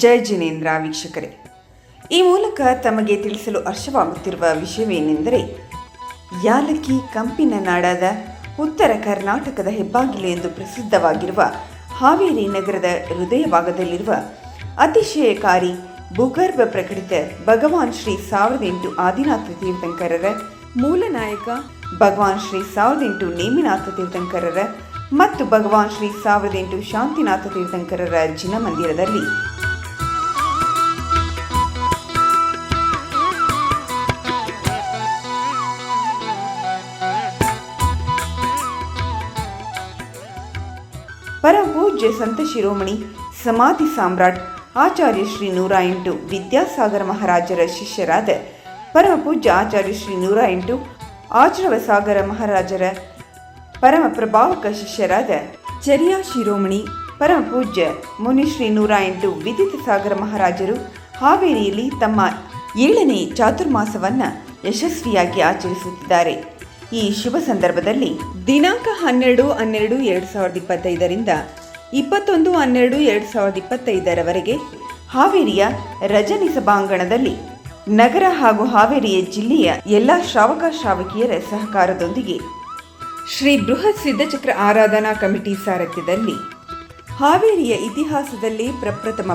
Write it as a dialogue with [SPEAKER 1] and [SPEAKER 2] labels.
[SPEAKER 1] ಜೈ ಜಿನೇಂದ್ರ ವೀಕ್ಷಕರೇ, ಈ ಮೂಲಕ ತಮಗೆ ತಿಳಿಸಲು ಹರ್ಷವಾಗುತ್ತಿರುವ ವಿಷಯವೇನೆಂದರೆ, ಯಾಲಕ್ಕಿ ಕಂಪಿನ ನಾಡಾದ ಉತ್ತರ ಕರ್ನಾಟಕದ ಹೆಬ್ಬಾಗಿಲು ಎಂದು ಪ್ರಸಿದ್ಧವಾಗಿರುವ ಹಾವೇರಿ ನಗರದ ಹೃದಯ ಭಾಗದಲ್ಲಿರುವ ಅತಿಶಯಕಾರಿ ಭೂಗರ್ಭ ಪ್ರಕಟಿತ ಭಗವಾನ್ ಶ್ರೀ 1008 ಆದಿನಾಥ ತೀರ್ಥಂಕರರ ಮೂಲ ನಾಯಕ, ಭಗವಾನ್ ಶ್ರೀ 1008 ನೇಮಿನಾಥ ತೀರ್ಥಂಕರರ ಮತ್ತು ಭಗವಾನ್ ಶ್ರೀ 1008 ಶಾಂತಿನಾಥ ತೀರ್ಥಂಕರರ ಜಿನ ಮಂದಿರದಲ್ಲಿ ಪರಮ ಪೂಜ್ಯ ಸಂತ ಶಿರೋಮಣಿ ಸಮಾಧಿ ಸಾಮ್ರಾಟ್ ಆಚಾರ್ಯ ಶ್ರೀ 108 ವಿದ್ಯಾಸಾಗರ ಮಹಾರಾಜರ ಶಿಷ್ಯರಾದ ಪರಮ ಪೂಜ್ಯ ಆಚಾರ್ಯ ಶ್ರೀ 108 ಆಚರವಸಾಗರ ಮಹಾರಾಜರ ಪರಮ ಪ್ರಭಾವಕ ಶಿಷ್ಯರಾದ ಚರ್ಯಾ ಶಿರೋಮಣಿ ಪರಮ ಪೂಜ್ಯ ಮುನಿ ಶ್ರೀ 108 ವಿದಿತ ಸಾಗರ ಮಹಾರಾಜರು ಹಾವೇರಿಯಲ್ಲಿ ತಮ್ಮ 7ನೇ ಚಾತುರ್ಮಾಸವನ್ನು ಯಶಸ್ವಿಯಾಗಿ ಆಚರಿಸುತ್ತಿದ್ದಾರೆ. ಈ ಶುಭ ಸಂದರ್ಭದಲ್ಲಿ ದಿನಾಂಕ 12/12/2025 ರಿಂದ 21/12/2025 ಹಾವೇರಿಯ ರಜನಿ ಸಭಾಂಗಣದಲ್ಲಿ ನಗರ ಹಾಗೂ ಹಾವೇರಿಯ ಜಿಲ್ಲೆಯ ಎಲ್ಲ ಶ್ರಾವಕ ಶ್ರಾವಕಿಯರ ಸಹಕಾರದೊಂದಿಗೆ ಶ್ರೀ ಬೃಹತ್ ಸಿದ್ಧಚಕ್ರ ಆರಾಧನಾ ಕಮಿಟಿ ಸಾರಥ್ಯದಲ್ಲಿ ಹಾವೇರಿಯ ಇತಿಹಾಸದಲ್ಲಿ ಪ್ರಪ್ರಥಮ